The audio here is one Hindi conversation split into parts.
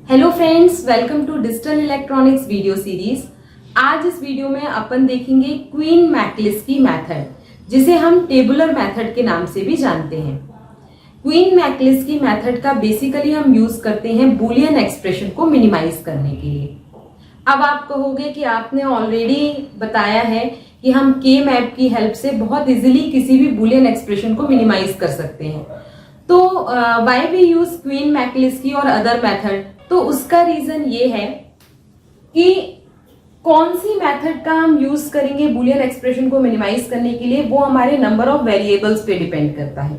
Hello friends, welcome to digital electronics video series. आज इस वीडियो में अपन देखेंगे क्वीन मैकलिस्की मेथड, जिसे हम टेबुलर मेथड के नाम से भी जानते हैं। क्वीन मैकलिस्की मेथड का बेसिकली हम यूज करते हैं बूलियन एक्सप्रेशन को मिनिमाइज करने के लिए। अब आप कहोगे कि आपने ऑलरेडी बताया है कि हम के मैप की हेल्प से बहुत इजीली किसी भी बूलियन एक्सप्रेशन को मिनिमाइज कर सकते हैं। तो व्हाई वी यूज क्वीन मैकलिस्की और अदर मेथड? तो उसका रीजन ये है कि कौन सी मेथड का हम यूज करेंगे बूलियन एक्सप्रेशन को मिनिमाइज करने के लिए, वो हमारे नंबर ऑफ वेरिएबल्स पे डिपेंड करता है।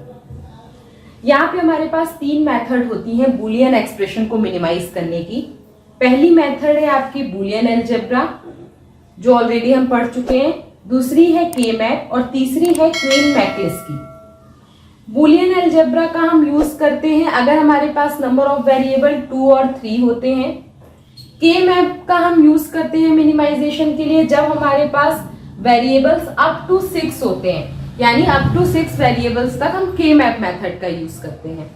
यहाँ पे हमारे पास तीन मेथड होती हैं बूलियन एक्सप्रेशन को मिनिमाइज करने की। पहली मेथड है आपकी बूलियन अलजेब्रा, जो ऑलरेडी हम पढ़ चुके हैं। दूसरी है के मैप और तीसरी है क्वीन मैकलिस्की। बूलियन अलजेब्रा का हम यूज करते हैं अगर हमारे पास नंबर ऑफ वेरिएबल 2 और 3 होते हैं। के मैप का हम यूज करते हैं मिनिमाइजेशन के लिए जब हमारे पास वेरिएबल्स अप टू 6 होते हैं, यानी अप टू 6 वेरिएबल्स तक हम के मैप मेथड का यूज करते हैं।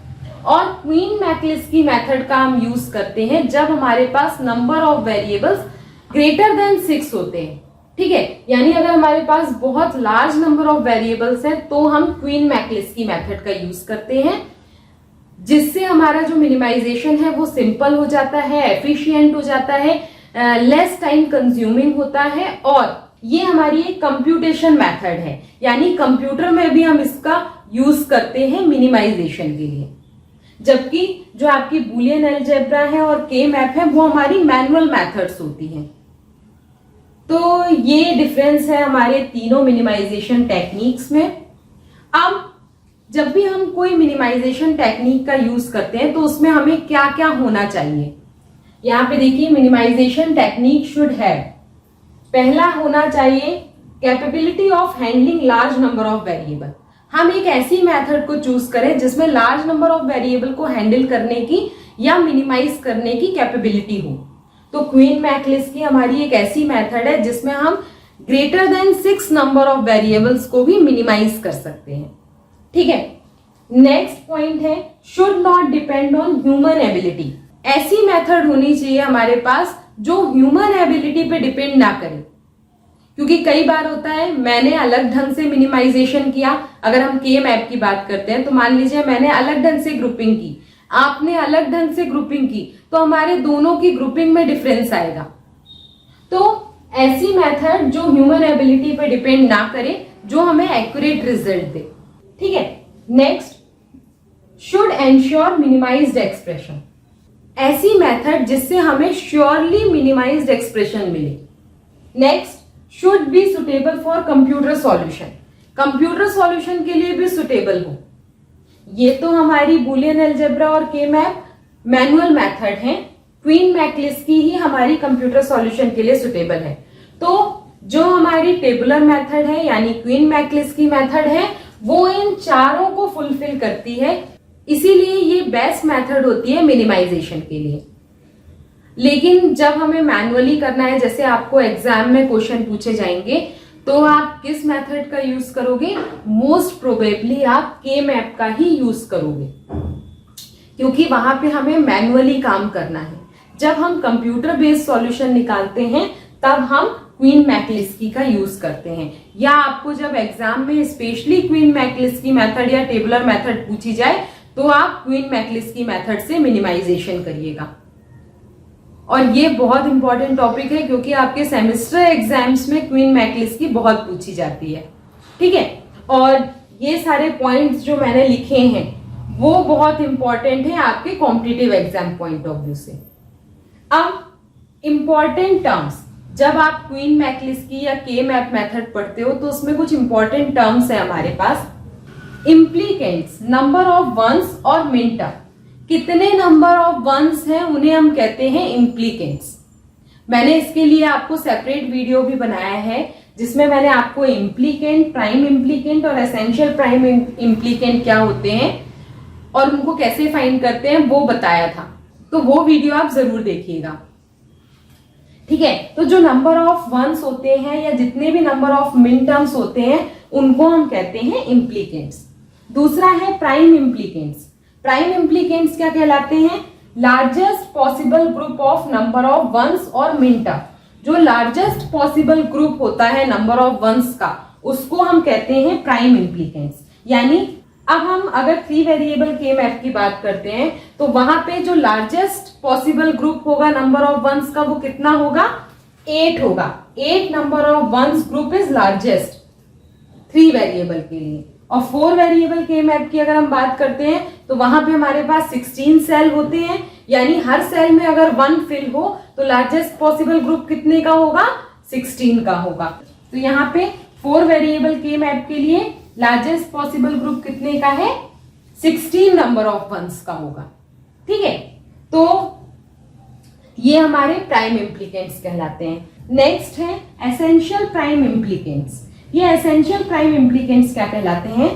और क्वीन मैकलिस्की मेथड का हम यूज करते हैं जब हमारे पास number of variables greater than 6 होते हैं। ठीक है, यानी अगर हमारे पास बहुत लार्ज नंबर ऑफ वेरिएबल्स है तो हम क्वीन मैकलिस्की मेथड का यूज करते हैं, जिससे हमारा जो मिनिमाइजेशन है वो सिंपल हो जाता है, एफिशिएंट हो जाता है, लेस टाइम कंज्यूमिंग होता है। और ये हमारी एक कंप्यूटेशन मेथड है, यानी कंप्यूटर में भी हम इसका यूज करते हैं मिनिमाइजेशन के लिए। जबकि जो आपकी बूलियन अलजेब्रा है और के मैप है वो हमारी मैनुअल मेथड्स होती हैं। तो ये डिफरेंस है हमारे तीनों मिनिमाइजेशन टेक्निक्स में। अब जब भी हम कोई मिनिमाइजेशन टेक्निक का यूज करते हैं तो उसमें हमें क्या क्या होना चाहिए, यहाँ पे देखिए मिनिमाइजेशन टेक्निक शुड हैव, पहला होना चाहिए capability of handling large number of variable. हम एक ऐसी मेथड को चूज करें जिसमें लार्ज नंबर ऑफ वेरिएबल को हैंडल करने की या मिनिमाइज करने की कैपेबिलिटी हो। तो क्वीन मैकलिस्की हमारी एक ऐसी मेथड है जिसमें हम greater than 6 number of variables को भी मिनिमाइज कर सकते हैं। ठीक है, नेक्स्ट पॉइंट है should not depend on human ability. ऐसी मेथड होनी चाहिए हमारे पास जो ह्यूमन एबिलिटी पे डिपेंड ना करे, क्योंकि कई बार होता है मैंने अलग ढंग से मिनिमाइजेशन किया। अगर हम के मैप की बात करते हैं तो मान लीजिए मैंने अलग ढंग से ग्रुपिंग की, आपने अलग ढंग से ग्रुपिंग की, तो हमारे दोनों की ग्रुपिंग में डिफरेंस आएगा। तो ऐसी मेथड जो ह्यूमन एबिलिटी पे डिपेंड ना करे, जो हमें एक्यूरेट रिजल्ट दे। ठीक है, next should ensure minimised expression. ऐसी मेथड जिससे हमें श्योरली मिनिमाइज्ड एक्सप्रेशन मिले। Next should be suitable for computer solution, computer solution के लिए भी सुटेबल हो। ये तो हमारी बूलियन अलजेब्रा और के मैप मैनुअल मेथड है, क्वीन मैकलिस्की ही हमारी कंप्यूटर सॉल्यूशन के लिए सुटेबल है। तो जो हमारी टेबुलर मेथड है यानी क्वीन मैकलिस्की मेथड है वो इन चारों को फुलफिल करती है, इसीलिए ये बेस्ट मेथड होती है मिनिमाइजेशन के लिए। लेकिन जब हमें मैनुअली करना है, जैसे आपको एग्जाम में क्वेश्चन पूछे जाएंगे, तो आप किस मेथड का यूज करोगे? मोस्ट प्रोबेबली आप के मैप का ही यूज करोगे, क्योंकि वहां पे हमें मैनुअली काम करना है। जब हम कंप्यूटर बेस्ड सॉल्यूशन निकालते हैं तब हम क्वीन मैकलिस्की का यूज करते हैं। या आपको जब एग्जाम में स्पेशली क्वीन मैकलिस्की मेथड या टेबुलर मेथड पूछी जाए तो आप क्वीन मैकलिस्की मेथड से मिनिमाइजेशन करिएगा। और ये बहुत इंपॉर्टेंट टॉपिक है क्योंकि आपके सेमेस्टर एग्जाम्स में क्वीन मैकलिस्की बहुत पूछी जाती है। ठीक है, और ये सारे पॉइंट्स जो मैंने लिखे हैं वो बहुत इंपॉर्टेंट है आपके competitive exam point of view से। अब इंपॉर्टेंट टर्म्स, जब आप क्वीन मैकलिस्की या के मैप मेथड पढ़ते हो तो उसमें कुछ इंपॉर्टेंट टर्म्स है हमारे पास। इम्प्लीकेंट्स, नंबर ऑफ वंस और मिन टर्म, कितने नंबर ऑफ वंस हैं उन्हें हम कहते हैं इम्प्लीकेंट्स। मैंने इसके लिए आपको सेपरेट वीडियो भी बनाया है जिसमें मैंने आपको इम्प्लीकेंट, प्राइम इम्प्लीकेंट और एसेंशियल प्राइम इम्प्लीकेंट क्या होते हैं और उनको कैसे फाइंड करते हैं वो बताया था, तो वो वीडियो आप जरूर देखिएगा। ठीक है, तो जो नंबर ऑफ वंस होते हैं या जितने भी नंबर ऑफ मिन टर्म्स होते हैं उनको हम कहते हैं इम्प्लीकेंट्स। दूसरा है प्राइम इम्प्लीकेंट्स। प्राइम इम्प्लीकेंट्स क्या कहलाते हैं? Largest possible group of number of ones और मिन टर्म। जो लार्जेस्ट पॉसिबल ग्रुप होता है नंबर ऑफ वंस का, उसको हम कहते हैं प्राइम इम्प्लीकेंट्स। यानी अब हम अगर 3 वेरिएबल के मैप की बात करते हैं तो वहां पे जो लार्जेस्ट पॉसिबल ग्रुप होगा नंबर ऑफ वंस का, वो कितना होगा? 8 होगा। 8 number of ones group is largest 3 variable के लिए। और 4 वेरिएबल के मैप की अगर हम बात करते हैं तो वहां पे हमारे पास 16 सेल होते हैं, यानी हर सेल में अगर 1 फिल हो तो लार्जेस्ट पॉसिबल ग्रुप कितने का होगा? 16 का होगा। तो यहाँ पे 4 वेरिएबल के मैप के लिए लार्जेस्ट पॉसिबल ग्रुप कितने का है? 16 नंबर ऑफ वंस का होगा। ठीक है, तो ये हमारे प्राइम इम्प्लीकेंट्स कहलाते हैं। नेक्स्ट है एसेंशियल प्राइम इम्प्लीकेंट्स। ये एसेंशियल प्राइम इम्प्लीकेंट्स क्या कहलाते हैं?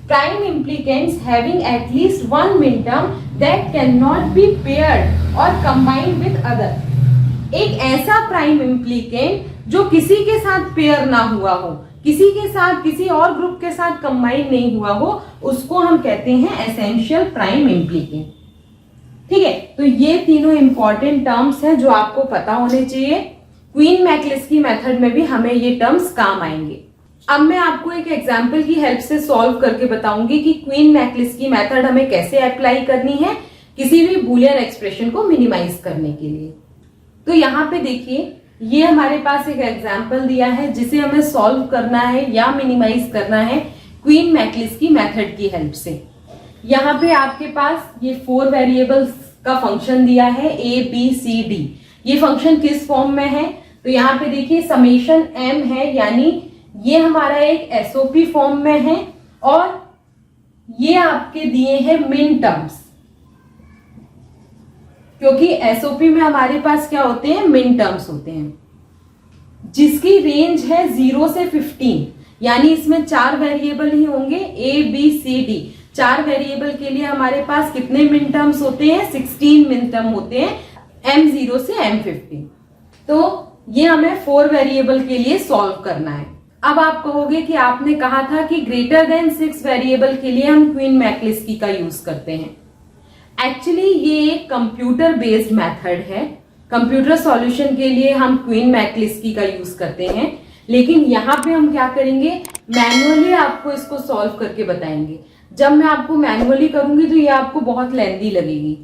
Prime implicants having at least one min term that can not be paired और कंबाइंड विद अदर। एक ऐसा प्राइम इम्प्लीकेंट जो किसी के साथ पेयर ना हुआ हो, किसी के साथ, किसी और ग्रुप के साथ कंबाइन नहीं हुआ हो, उसको हम कहते हैं एसेंशियल प्राइम इम्प्लीकेंट। ठीक है, तो ये तीनों इंपॉर्टेंट टर्म्स हैं जो आपको पता होने चाहिए। क्वीन मैकलिस्की मेथड में भी हमें ये टर्म्स काम आएंगे। अब मैं आपको एक एग्जाम्पल की हेल्प से सॉल्व करके बताऊंगी कि क्वीन मैकलिस्की मेथड हमें कैसे अप्लाई करनी है किसी भी बूलियन एक्सप्रेशन को मिनिमाइज करने के लिए। तो यहाँ पे देखिए, ये हमारे पास एक एग्जाम्पल दिया है जिसे हमें सॉल्व करना है या मिनिमाइज करना है क्वीन मैकलिस्की मेथड की हेल्प से। यहाँ पे आपके पास ये 4 वेरिएबल्स का फंक्शन दिया है A B C D। ये फंक्शन किस फॉर्म में है? तो यहाँ पे देखिए समेशन m है, यानी ये हमारा एक SOP फॉर्म में है और ये आपके दिए हैं मिन टर्म्स, क्योंकि SOP में हमारे पास क्या होते हैं? मिन टर्म्स होते हैं, जिसकी रेंज है 0 से 15। यानी इसमें 4 वेरिएबल ही होंगे A B C D। 4 variable के लिए हमारे पास कितने मिन टर्म्स होते हैं? 16 मिन टर्म होते हैं M0 से M15। तो ये हमें 4 वेरिएबल के लिए सॉल्व करना है। अब आप कहोगे कि आपने कहा था कि ग्रेटर देन 6 वेरिएबल के लिए हम क्वीन मैकलिस्की का यूज करते हैं। एक्चुअली ये एक कंप्यूटर बेस्ड मेथड है। कंप्यूटर सॉल्यूशन के लिए हम क्वीन मैकलिस्की का यूज करते हैं, लेकिन यहाँ पे हम क्या करेंगे? मैनुअली आपको इसको सॉल्व करके बताएंगे। जब मैं आपको मैनुअली करूंगी तो ये आपको बहुत लेंदी लगेगी,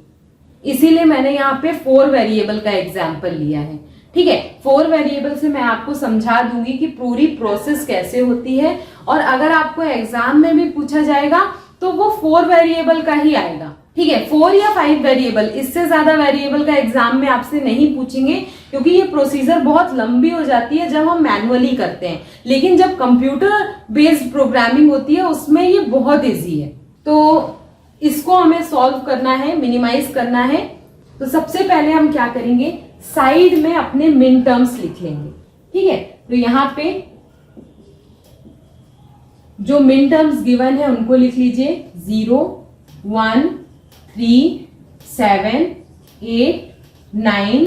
इसीलिए मैंने यहाँ पे 4 वेरिएबल का एग्जाम्पल लिया है। ठीक है, 4 वेरिएबल से मैं आपको समझा दूंगी कि पूरी प्रोसेस कैसे होती है, और अगर आपको एग्जाम में भी पूछा जाएगा तो वो 4 वेरिएबल का ही आएगा। ठीक है, 4 या 5 वेरिएबल, इससे ज्यादा वेरिएबल का एग्जाम में आपसे नहीं पूछेंगे, क्योंकि ये प्रोसीजर बहुत लंबी हो जाती है जब हम मैनुअली करते हैं। लेकिन जब कंप्यूटर बेस्ड प्रोग्रामिंग होती है उसमें ये बहुत इजी है। तो इसको हमें सॉल्व करना है, मिनिमाइज करना है। तो सबसे पहले हम क्या करेंगे? साइड में अपने मिन टर्म्स लिख लेंगे। ठीक है, तो यहाँ पे जो मिन टर्म्स गिवन है उनको लिख लीजिए। 0, 1, 3, 7, 8, 9,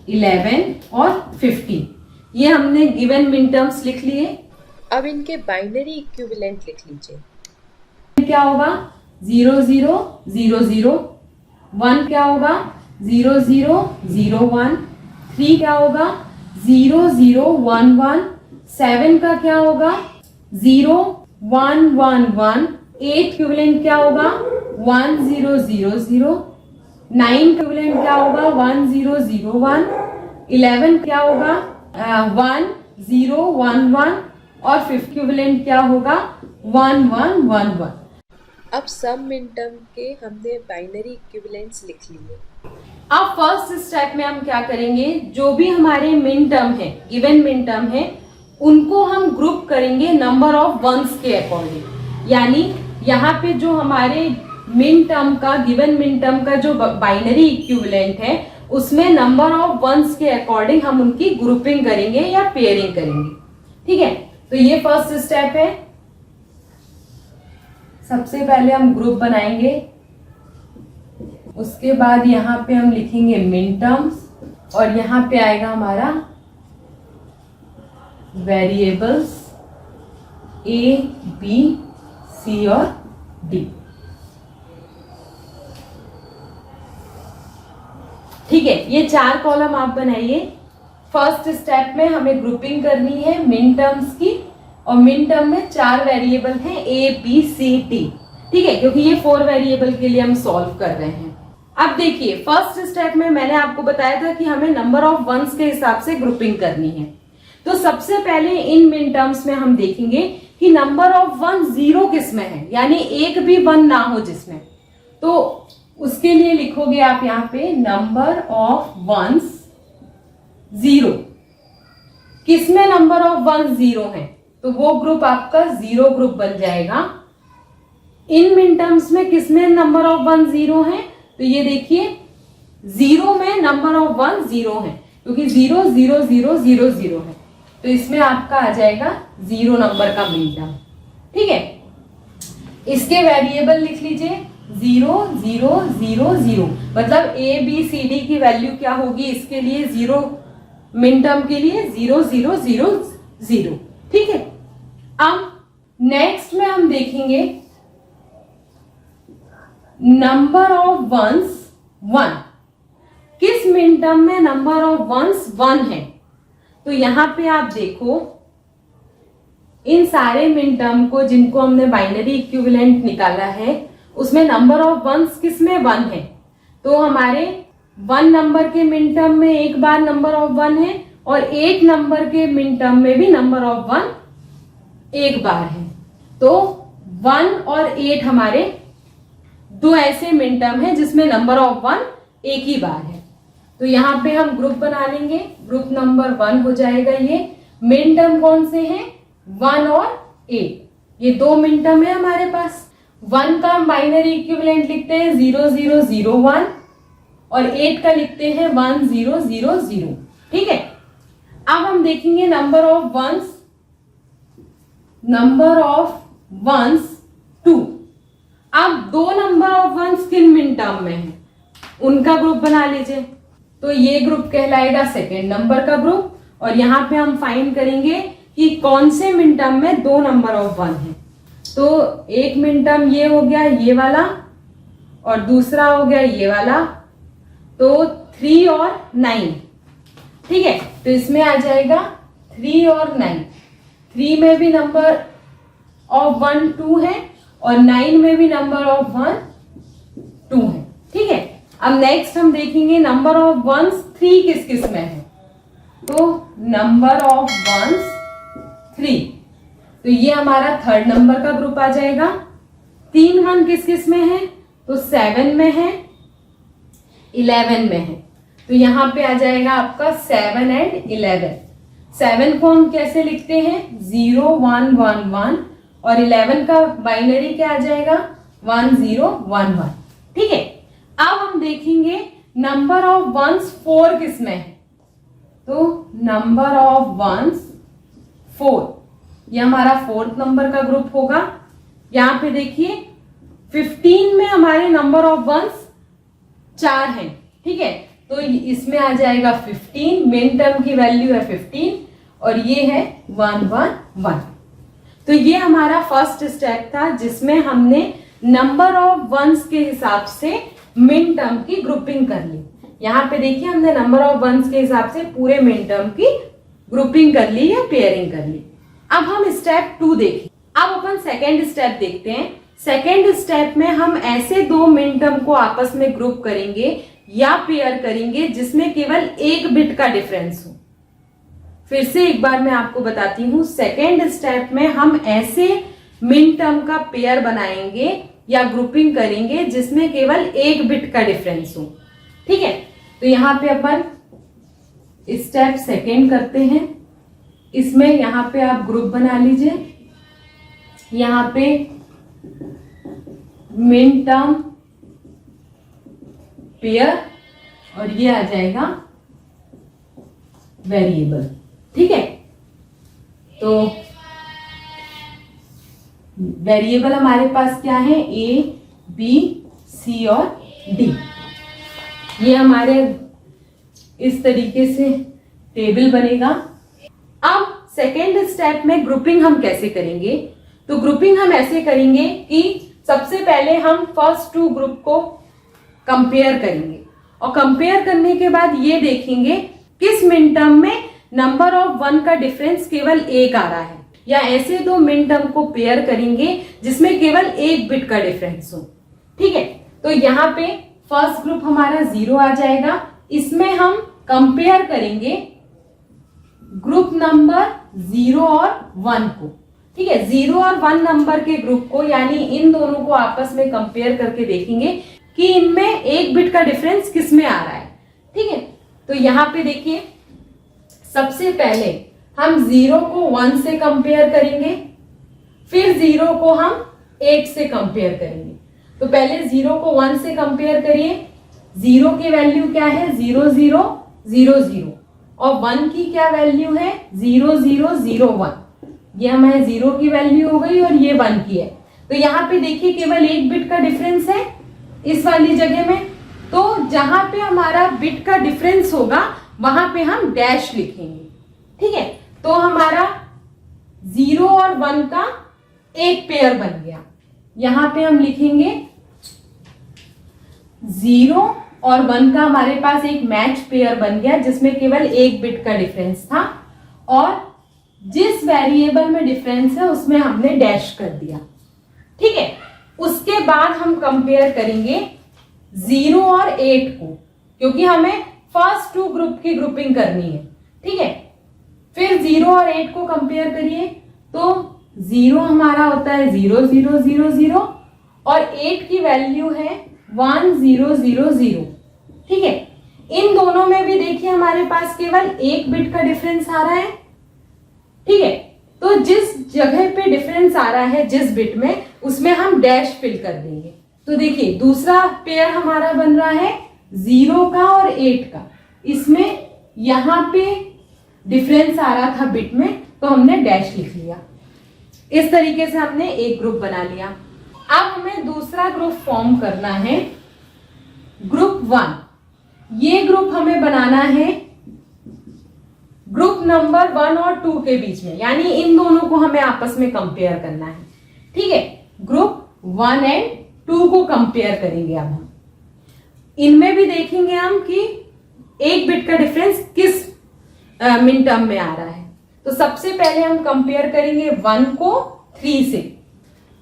11 और 15। ये हमने गिवन मिन टर्म्स लिख लिए। अब इनके बाइनरी इक्विवेलेंट लिख लीजिए। क्या होगा? 0 0 0 0। 1 क्या होगा? 0 0 0 1। 3 क्या होगा? 0 0 1 1। 7 का क्या होगा? 0 1 1 1। 8 इक्विवेलेंट क्या होगा? 1 0 0 0। 9 इक्विवेलेंट क्या होगा? 1 0 0 1। 11 क्या होगा? 1 0 1 1। और 5 इक्विवेलेंट क्या होगा? 1 1 1 1। अब सब मिन टर्म के हमने बाइनरी इक्विवेलेंट्स लिख लिए। अब फर्स्ट स्टेप में हम क्या करेंगे? जो भी हमारे मिन टर्म है, गिवन मिन टर्म है, उनको हम ग्रुप करेंगे नंबर ऑफ वंस के अकॉर्डिंग। यानी यहाँ पे जो हमारे मिन टर्म का, गिवन मिन टर्म का जो बाइनरी इक्विवेलेंट है, उसमें नंबर ऑफ वंस के अकॉर्डिंग हम उनकी ग्रुपिंग करेंगे या पेयरिंग करेंगे। ठीक है, तो ये फर्स्ट स्टेप है। सबसे पहले हम ग्रुप बनाएंगे, उसके बाद यहाँ पे हम लिखेंगे मिन टर्म्स, और यहाँ पे आएगा हमारा वेरिएबल्स A, B, C और D। ठीक है, ये 4 कॉलम आप बनाइए। फर्स्ट स्टेप में हमें ग्रुपिंग करनी है मिन टर्म्स की, और मिन टर्म में 4 वेरिएबल हैं A, B, C, D। ठीक है, क्योंकि ये 4 वेरिएबल के लिए हम सॉल्व कर रहे हैं। अब देखिए, फर्स्ट स्टेप में मैंने आपको बताया था कि हमें नंबर ऑफ वंस के हिसाब से ग्रुपिंग करनी है। तो सबसे पहले इन मिन टर्म्स में हम देखेंगे कि नंबर ऑफ वन 0 किस में है, यानी एक भी 1 ना हो जिसमें। तो उसके लिए लिखोगे आप यहाँ पे नंबर ऑफ वंस 0। किसमें नंबर ऑफ वंस 0 है, तो वो ग्रुप आपका 0 ग्रुप बन जाएगा। इन मिन टर्म्स में किसमें नंबर ऑफ वन 0 है, तो ये देखिए 0 में नंबर ऑफ वन 0 है, क्योंकि 0 0 0 0 0 है, तो इसमें आपका आ जाएगा 0 नंबर का मिन टर्म। ठीक है, इसके वेरिएबल लिख लीजिए 0 0 0 0, मतलब A B C D की वैल्यू क्या होगी इसके लिए 0 मिन टर्म के लिए 0 0 0 0। ठीक है, अब नेक्स्ट में हम देखेंगे नंबर ऑफ वंस 1। किस मिन टर्म में नंबर ऑफ वंस 1 है, तो यहां पे आप देखो इन सारे मिन टर्म को जिनको हमने बाइनरी इक्विवेलेंट निकाला है उसमें नंबर ऑफ वंस किसमें 1 है। तो हमारे 1 नंबर के मिन टर्म में एक बार नंबर ऑफ 1 है, और 8 नंबर के मिन टर्म में भी नंबर ऑफ 1 एक बार है। तो 1 और 8 हमारे 2 ऐसे मिन टर्म है जिसमें नंबर ऑफ 1 एक ही बार है। तो यहाँ पे हम ग्रुप बना लेंगे, ग्रुप नंबर 1 हो जाएगा। ये मिन टर्म कौन से हैं, 1 और 8, ये 2 मिन टर्म है हमारे पास। 1 का हम बाइनरी इक्विवेलेंट लिखते हैं 0 0 0 1, और 8 का लिखते हैं 1 0 0 0। ठीक है, अब हम देखेंगे नंबर ऑफ वंस 2। अब 2 नंबर ऑफ वंस किन मिन टर्म में है उनका ग्रुप बना लीजिए। तो ये ग्रुप कहलाएगा सेकेंड नंबर का ग्रुप, और यहाँ पे हम फाइंड करेंगे कि कौन से मिन टर्म में 2 नंबर ऑफ 1 है। तो एक मिन टर्म ये हो गया ये वाला, और दूसरा हो गया ये वाला, तो 3 और 9। ठीक है, तो इसमें आ जाएगा 3 और 9। 3 में भी नंबर ऑफ 1 2 है, और 9 में भी नंबर ऑफ 1 2 है। ठीक है, अब नेक्स्ट हम देखेंगे नंबर ऑफ वंस 3 किस किस में है। तो नंबर ऑफ वंस 3, तो ये हमारा थर्ड नंबर का ग्रुप आ जाएगा। 3 1 किस किस में है, तो 7 में है, 11 में है। तो यहाँ पे आ जाएगा आपका 7 एंड 11। 7 को हम कैसे लिखते हैं 0 1 1 1, और 11 का बाइनरी क्या आ जाएगा 1 0 1 1। ठीक है, अब हम देखेंगे नंबर ऑफ वंस 4 किस में है। तो नंबर ऑफ वंस 4, ये हमारा 4th नंबर का ग्रुप होगा। यहाँ पे देखिए 15 में हमारे नंबर ऑफ वंस 4 हैं। ठीक है, तो इसमें आ जाएगा 15, मिन टर्म की वैल्यू है 15, और ये है 1 1 1। तो ये हमारा फर्स्ट स्टेप था जिसमें हमने नंबर ऑफ वंस के हिसाब से मिन टर्म की ग्रुपिंग कर ली। यहाँ पे देखिए हमने नंबर ऑफ वंस के हिसाब से पूरे मिन टर्म की ग्रुपिंग कर ली या पेयरिंग कर ली। अब हम स्टेप 2 देखें। अब अपन सेकेंड स्टेप देखते हैं। सेकेंड स्टेप में हम ऐसे 2 मिन टर्म को आपस में ग्रुप करेंगे या पेयर करेंगे जिसमें केवल 1 बिट का डिफरेंस हो। फिर से एक बार मैं आपको बताती हूँ, सेकेंड स्टेप में हम ऐसे मिन टर्म का पेयर बनाएंगे या ग्रुपिंग करेंगे जिसमें केवल 1 बिट का डिफरेंस हो। ठीक है, तो यहाँ पे अपन स्टेप सेकेंड करते हैं। इसमें यहाँ पे आप ग्रुप बना लीजिए। यहाँ पे मिन टर्म पेयर, और ये आ जाएगा वेरिएबल। ठीक है, तो वेरिएबल हमारे पास क्या है A B C और D। ये हमारे इस तरीके से टेबल बनेगा। अब सेकेंड स्टेप में ग्रुपिंग हम कैसे करेंगे, तो ग्रुपिंग हम ऐसे करेंगे कि सबसे पहले हम फर्स्ट 2 ग्रुप को कंपेयर करेंगे, और कंपेयर करने के बाद ये देखेंगे किस मिन टर्म में नंबर ऑफ 1 का डिफरेंस केवल 1 आ रहा है, या ऐसे दो मिन टर्म को पेयर करेंगे जिसमें केवल 1 बिट का डिफरेंस हो। ठीक है, तो यहाँ पे फर्स्ट ग्रुप हमारा 0 आ जाएगा। इसमें हम कंपेयर करेंगे ग्रुप नंबर 0 और 1 को। ठीक है, 0 और 1 नंबर के ग्रुप को, यानी इन दोनों को आपस में कंपेयर करके देखेंगे कि इनमें 1 बिट का डिफरेंस किस में आ रहा है। ठीक है, तो यहाँ पे देखिए सबसे पहले हम 0 को 1 से कंपेयर करेंगे, फिर 0 को हम 8 से कंपेयर करेंगे। तो पहले 0 को 1 से कंपेयर करिए। 0 की वैल्यू क्या है? 0 0 0 0 और 1 की क्या वैल्यू है? 0 0 0 1। ये हमारे 0 की वैल्यू हो गई और ये 1 की है। तो यहाँ पे देखिए केवल 1 बिट का डिफरेंस है इस वाली जगह में। तो जहां पे हमारा बिट का डिफरेंस होगा वहां पे हम डैश लिखेंगे। ठीक है, तो हमारा 0 और 1 का एक पेयर बन गया। यहां पे हम लिखेंगे 0 और 1 का हमारे पास एक मैच पेयर बन गया जिसमें केवल 1 बिट का डिफरेंस था, और जिस वेरिएबल में डिफरेंस है उसमें हमने डैश कर दिया। ठीक है, उसके बाद हम कंपेयर करेंगे 0 और 8 को, क्योंकि हमें फर्स्ट 2 ग्रुप की ग्रुपिंग करनी है। ठीक है, फिर 0 और 8 को कंपेयर करिए। तो 0 हमारा होता है 0 0 0 0 और 8 की वैल्यू है 1 0 0 0। ठीक है, इन दोनों में भी देखिए हमारे पास केवल 1 बिट का डिफरेंस आ रहा है। ठीक है, तो जिस जगह पे डिफरेंस आ रहा है जिस बिट में, उसमें हम डैश फिल कर देंगे। तो देखिए दूसरा पेयर हमारा बन रहा है 0 का और 8 का। इसमें यहां पे डिफरेंस आ रहा था बिट में, तो हमने डैश लिख लिया। इस तरीके से हमने एक ग्रुप बना लिया। अब हमें दूसरा ग्रुप फॉर्म करना है, ग्रुप 1। ये ग्रुप हमें बनाना है ग्रुप नंबर 1 और 2 के बीच में, यानी इन दोनों को हमें आपस में कंपेयर करना है। ठीक है, ग्रुप 1 एंड 2 को कंपेयर करेंगे। अब हम इनमें भी देखेंगे हम कि 1 बिट का डिफरेंस किस मिन टर्म में आ रहा है। तो सबसे पहले हम कंपेयर करेंगे 1 को 3 से।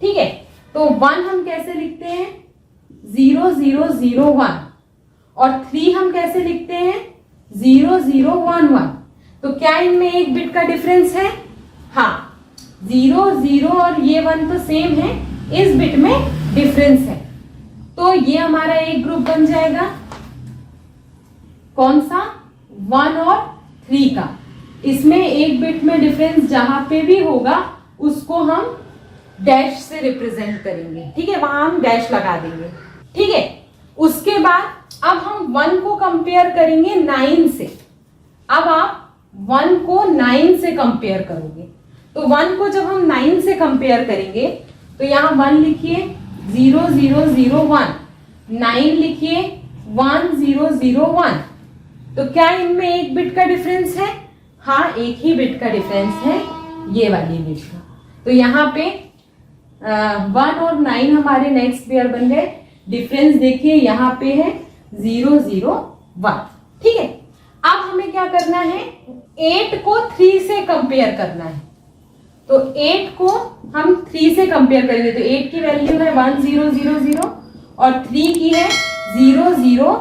ठीक है, तो 1 हम कैसे लिखते हैं? 0 0 0 1, और 3 हम कैसे लिखते हैं? 0 0 1 1। तो क्या इनमें 1 बिट का डिफरेंस है? हाँ, 0 0 और ये 1 तो सेम है, इस बिट में डिफरेंस है। तो ये हमारा एक ग्रुप बन जाएगा। कौन सा? 1 और 3 का। इसमें 1 बिट में डिफरेंस जहां पे भी होगा उसको हम डैश से रिप्रेजेंट करेंगे। ठीक है, वहां हम डैश लगा देंगे। ठीक है, उसके बाद अब हम 1 को कंपेयर करेंगे 9 से। अब आप 1 को 9 से कंपेयर करोगे। तो 1 को जब हम 9 से कंपेयर करेंगे तो यहां 1 लिखिए 0 0 0 1, 9 लिखिए 1 0 0 1। तो क्या इनमें 1 बिट का डिफरेंस है? हाँ, एक ही बिट का डिफरेंस है, ये वाली बिट का। तो यहाँ पे 1 और 9 हमारे नेक्स्ट पेयर बन गए। डिफरेंस देखिए यहाँ पे है 0 0 1। ठीक है, अब हमें क्या करना है? 8 को 3 से कंपेयर करना है। तो 8 को हम 3 से कंपेयर करेंगे। तो 8 की वैल्यू है 1 0 0 0 और 3 की है 0 0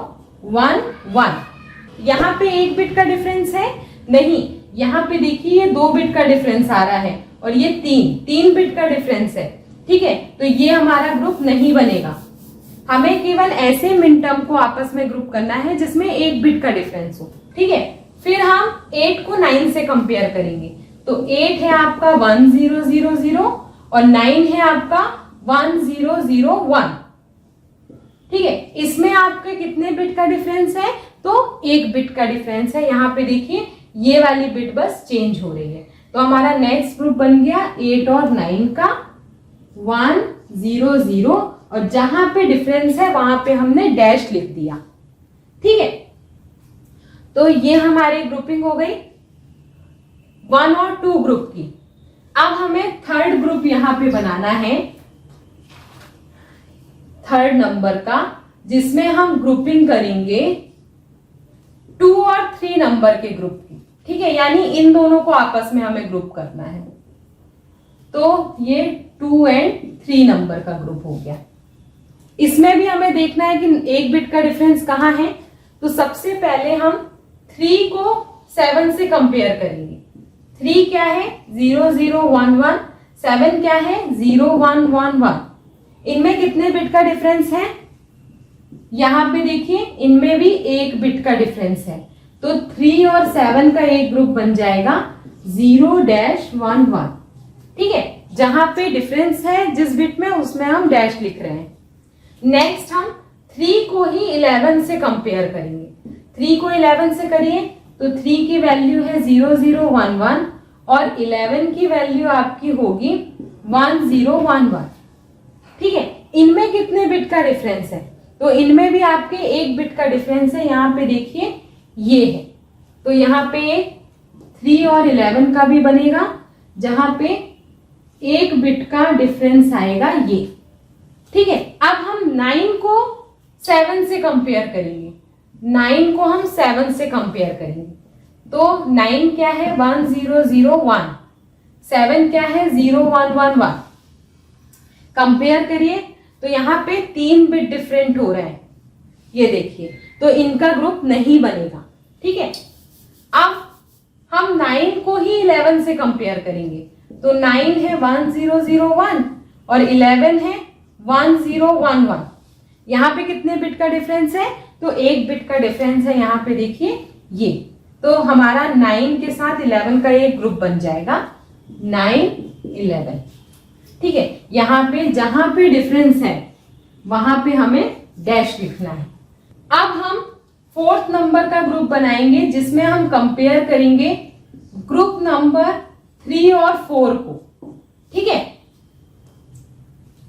1 1। यहाँ पे 1 बिट का डिफरेंस है? नहीं, यहाँ पे देखिए ये 2 बिट का डिफरेंस आ रहा है और ये 3 बिट का डिफरेंस है। ठीक है, तो ये हमारा ग्रुप नहीं बनेगा। हमें केवल ऐसे मिन टर्म को आपस में ग्रुप करना है जिसमें 1 बिट का डिफरेंस हो। ठीक है, फिर हम 8 को 9 से कंपेयर करेंगे। तो 8 है आपका 1 0 0 0 और 9 है आपका 1 0 0 1। ठीक है, इसमें आपके कितने बिट का डिफरेंस है? तो 1 बिट का डिफरेंस है। यहाँ पे देखिए ये वाली बिट बस चेंज हो रही है। तो हमारा नेक्स्ट ग्रुप बन गया 8 और 9 का 1 0 0, और जहां पे डिफरेंस है वहां पे हमने डैश लिख दिया। ठीक है, तो ये हमारी ग्रुपिंग हो गई 1 और 2 ग्रुप की। अब हमें थर्ड ग्रुप यहां पे बनाना है, थर्ड नंबर का, जिसमें हम ग्रुपिंग करेंगे 2 और 3 नंबर के ग्रुप की, ठीक है, यानी इन दोनों को आपस में हमें ग्रुप करना है। तो ये 2 एंड 3 नंबर का ग्रुप हो गया। इसमें भी हमें देखना है कि एक बिट का डिफरेंस कहाँ है। तो सबसे पहले हम 3 को 7 से कंपेयर करेंगे। 3 क्या है 0 0 1 1, 7 क्या है 0 1 1 1। इनमें कितने बिट का डिफरेंस है, यहां पे देखिए इनमें भी एक बिट का डिफरेंस है। तो 3 और 7 का एक ग्रुप बन जाएगा 0-1 1, ठीक है। जहां पे डिफरेंस है जिस बिट में, उसमें हम डैश लिख रहे हैं। नेक्स्ट हम 3 को ही 11 से कंपेयर करेंगे। 3 को 11 से करिए तो 3 की वैल्यू है 0 0 1 1 और 11 की वैल्यू आपकी होगी 1 0 1 1, ठीक है। इनमें कितने बिट का डिफरेंस है, तो इनमें भी आपके एक बिट का डिफरेंस है। यहाँ पे देखिए ये है, तो यहाँ पे 3 और 11 का भी बनेगा, जहां पे एक बिट का डिफरेंस आएगा ये, ठीक है। अब हम 9 को 7 से कंपेयर करेंगे। 9 को हम 7 से कंपेयर करेंगे तो 9 क्या है 1 0 0 1, 7 क्या है 0 1 1 1। कंपेयर करिए तो यहाँ पे 3 बिट डिफरेंट हो रहे हैं, ये देखिए, तो इनका ग्रुप नहीं बनेगा, ठीक है। अब हम 9 को ही 11 से कंपेयर करेंगे तो 9 है 1 0 0 1 और 11 है 1 0 1 1। यहाँ पे कितने बिट का डिफरेंस है, तो एक बिट का डिफरेंस है। यहाँ पे देखिए ये, तो हमारा 9 के साथ 11 का एक ग्रुप बन जाएगा 9 11, ठीक है। यहाँ पे जहां पे डिफरेंस है वहां पे हमें डैश लिखना है। अब हम 4th नंबर का ग्रुप बनाएंगे जिसमें हम कंपेयर करेंगे ग्रुप नंबर 3 और 4 को, ठीक है।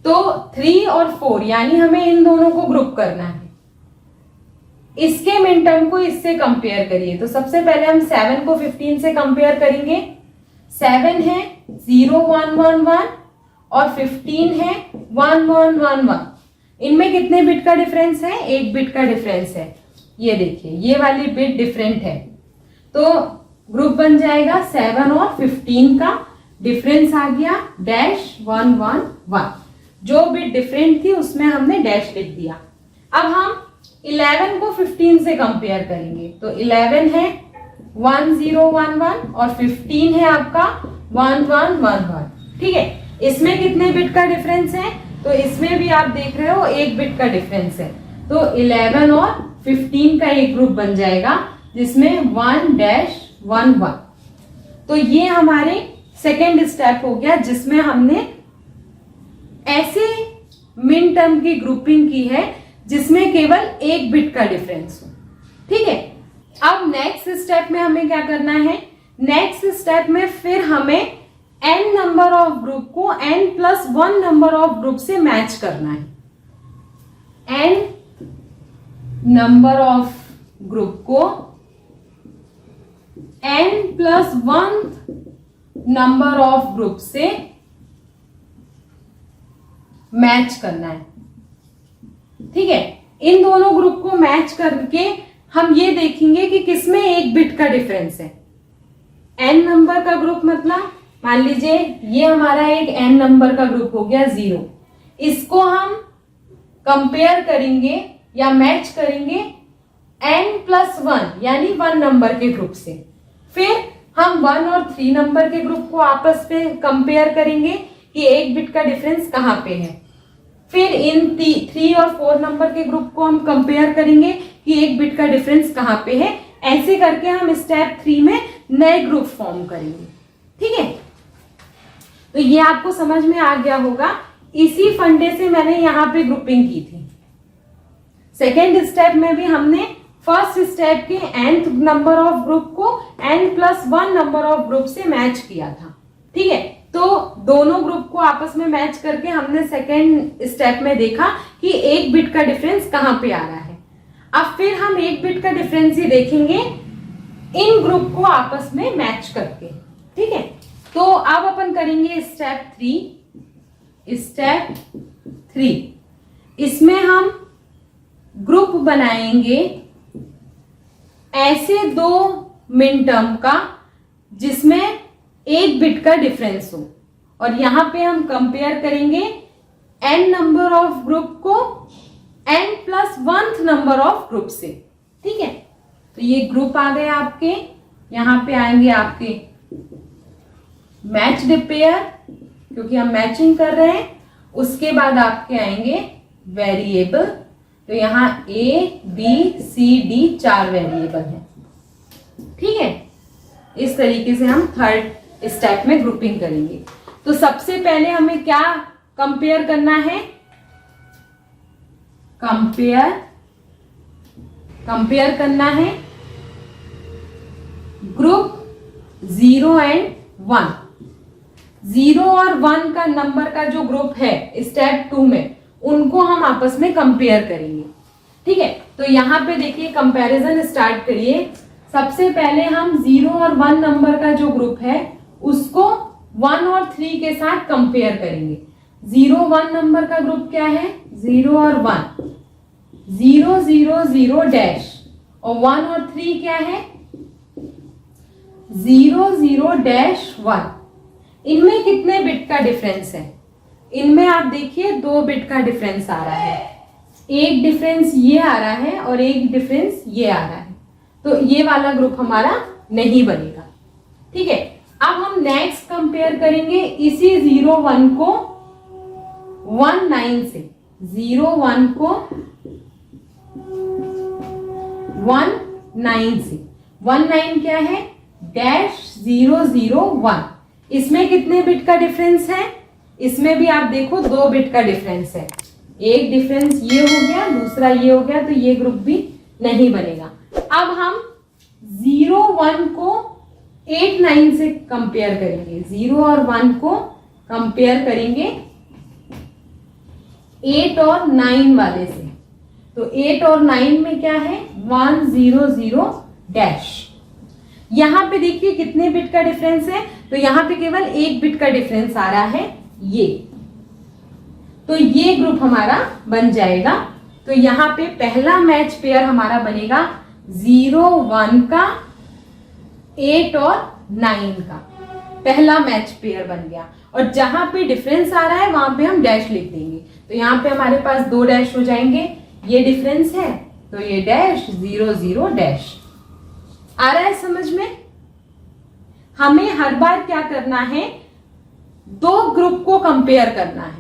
तो 3 और 4 यानी हमें इन दोनों को ग्रुप करना है। इसके मिनटर्म को इससे कंपेयर करिए। तो सबसे पहले हम 7 को 15 से कंपेयर करेंगे। 7 है 0 1 1 1 और 15 है 1 1 1 1। इनमें कितने बिट का डिफरेंस है, एक बिट का डिफरेंस है। ये देखिए ये वाली बिट डिफरेंट है, तो ग्रुप बन जाएगा 7 और 15 का डिफरेंस आ गया डैश 1 1 1। जो बिट डिफरेंट थी उसमें हमने डैश लिख दिया। अब हम 11 को 15 से कंपेयर करेंगे तो 11 है 1 0 1 1 और 15 है आपका 1 1 1 1, ठीक है। इसमें कितने बिट का डिफरेंस है, तो इसमें भी आप देख रहे हो एक बिट का डिफरेंस है। तो 11 और 15 का एक ग्रुप बन जाएगा जिसमें 1-1 1। तो ये हमारे सेकेंड स्टेप हो गया जिसमें हमने ऐसे मिन टर्म की ग्रुपिंग की है जिसमें केवल एक बिट का डिफरेंस हो, ठीक है। अब नेक्स्ट स्टेप में हमें क्या करना है, नेक्स्ट स्टेप में फिर हमें n नंबर ऑफ ग्रुप को n+1 नंबर ऑफ ग्रुप से मैच करना है। n नंबर ऑफ ग्रुप को n+1 नंबर ऑफ ग्रुप से मैच करना है, ठीक है। इन दोनों ग्रुप को मैच करके हम ये देखेंगे कि किसमें एक बिट का डिफरेंस है। n नंबर का ग्रुप मतलब मान लीजिए ये हमारा एक n नंबर का ग्रुप हो गया 0। इसको हम कंपेयर करेंगे या मैच करेंगे n+1 यानी 1 नंबर के ग्रुप से। फिर हम 1 और 3 नंबर के ग्रुप को आपस में कंपेयर करेंगे कि एक बिट का डिफरेंस कहां पे है। फिर इन 3 और 4 नंबर के ग्रुप को हम कंपेयर करेंगे कि एक बिट का डिफरेंस कहां पे है। ऐसे करके हम स्टेप 3 में नए ग्रुप फॉर्म करेंगे, ठीक है। तो ये आपको समझ में आ गया होगा। इसी फंडे से मैंने यहाँ पे ग्रुपिंग की थी। सेकेंड स्टेप में भी हमने फर्स्ट स्टेप के nth नंबर ऑफ ग्रुप को n+1 नंबर ऑफ ग्रुप से मैच किया था, ठीक है। तो दोनों ग्रुप को आपस में मैच करके हमने सेकेंड स्टेप में देखा कि एक बिट का डिफरेंस कहां पे आ रहा है। अब फिर हम एक बिट का डिफरेंस ही देखेंगे इन ग्रुप को आपस में मैच करके, ठीक है। तो अब अपन करेंगे स्टेप 3। स्टेप 3 इसमें हम ग्रुप बनाएंगे ऐसे दो मिन टर्म का जिसमें एक बिट का डिफरेंस हो, और यहां पे हम कंपेयर करेंगे n नंबर ऑफ ग्रुप को n+1 नंबर ऑफ ग्रुप से। ठीक है, तो ये ग्रुप आ गए आपके, यहां पे आएंगे आपके मैच्ड पेयर क्योंकि हम मैचिंग कर रहे हैं। उसके बाद आपके आएंगे वेरिएबल, तो यहाँ A, B, C, D 4 variable हैं। ठीक है, इस तरीके से हम थर्ड स्टेप में ग्रुपिंग करेंगे। तो सबसे पहले हमें क्या कंपेयर करना है? कंपेयर करना है ग्रुप 0 एंड 1। 0 और 1 का नंबर का जो ग्रुप है स्टेप 2 में, उनको हम आपस में कंपेयर करेंगे। ठीक है, तो यहाँ पे देखिए कंपैरिजन स्टार्ट करिए। सबसे पहले हम 0 और 1 नंबर का जो ग्रुप है उसको 1 और 3 के साथ कंपेयर करेंगे। 0 1 नंबर का ग्रुप क्या है? 0 और 1, 0 0 0 डैश, और 1 और 3 क्या है? 0 0 डैश 1। इनमें कितने बिट का डिफरेंस है? इनमें आप देखिए 2 बिट का डिफरेंस आ रहा है। एक डिफरेंस ये आ रहा है और एक डिफरेंस ये आ रहा है, तो ये वाला ग्रुप हमारा नहीं बनेगा। ठीक है, अब हम नेक्स्ट कंपेयर करेंगे इसी 0 1 को 1 9 से। 0 1 को 1 9 से। 1 9 क्या है? डैश 0 0 1। इसमें कितने बिट का डिफरेंस है? इसमें भी आप देखो 2 बिट का डिफरेंस है। एक डिफरेंस ये हो गया, दूसरा ये हो गया, तो ये ग्रुप भी नहीं बनेगा। अब हम 0 1 को 8 9 से कंपेयर करेंगे। 0 और 1 को कंपेयर करेंगे 8 और 9 वाले से। तो 8 और 9 में क्या है? 1 0 0 डैश। यहां पे देखिए कितने बिट का डिफरेंस है, तो यहां पे केवल 1 बिट का डिफरेंस आ रहा है ये, तो ये ग्रुप हमारा बन जाएगा। तो यहां पे पहला मैच पेयर हमारा बनेगा 0 1 का 8 और 9 का, पहला मैच पेयर बन गया। और जहां पे डिफरेंस आ रहा है वहां पे हम डैश लिख देंगे, तो यहां पे हमारे पास 2 डैश हो जाएंगे। ये डिफरेंस है तो ये डैश 0 0 डैश। आ रहा है समझ में? हमें हर बार क्या करना है? 2 ग्रुप को कंपेयर करना है।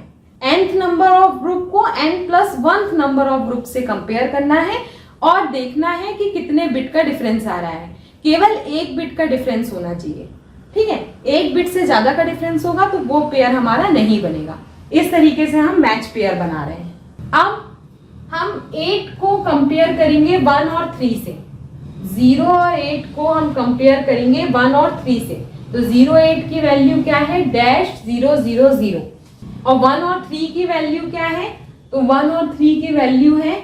nth नंबर ऑफ ग्रुप को n+1 नंबर ऑफ ग्रुप से कंपेयर करना है और देखना है कि कितने बिट का डिफरेंस आ रहा है। केवल 1 बिट का डिफरेंस होना चाहिए। ठीक है, 1 बिट से ज्यादा का डिफरेंस होगा तो वो पेयर हमारा नहीं बनेगा। इस तरीके से हम मैच पेयर बना रहे हैं। अब हम 8 को कंपेयर करेंगे 1 और 3 से। 0 और 8 को हम कंपेयर करेंगे 1 और 3 से। तो 0 8 की वैल्यू क्या है? डैश 0 0 0। और 1 और 3 की वैल्यू क्या है? तो 1 और 3 की वैल्यू है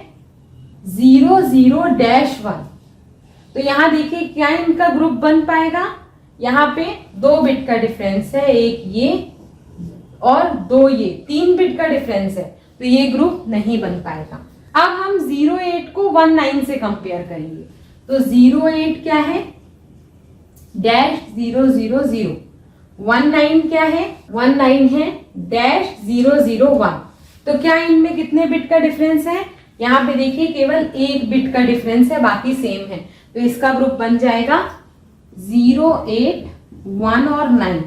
0 0 डैश 1। तो यहां देखिए क्या इनका ग्रुप बन पाएगा? यहाँ पे 2 बिट का डिफरेंस है, एक ये और 2 ये, 3 बिट का डिफरेंस है, तो ये ग्रुप नहीं बन पाएगा। अब हम 0 8 को 1 9 से कंपेयर करेंगे। तो 0 8 क्या है? डैश 0 0 0। 1 9 क्या है? 1 9 है डैश 0 0 1। तो क्या इनमें कितने बिट का डिफरेंस है? यहाँ पे देखिए केवल 1 बिट का डिफरेंस है, बाकी सेम है, तो इसका ग्रुप बन जाएगा 0 8 1 और 9।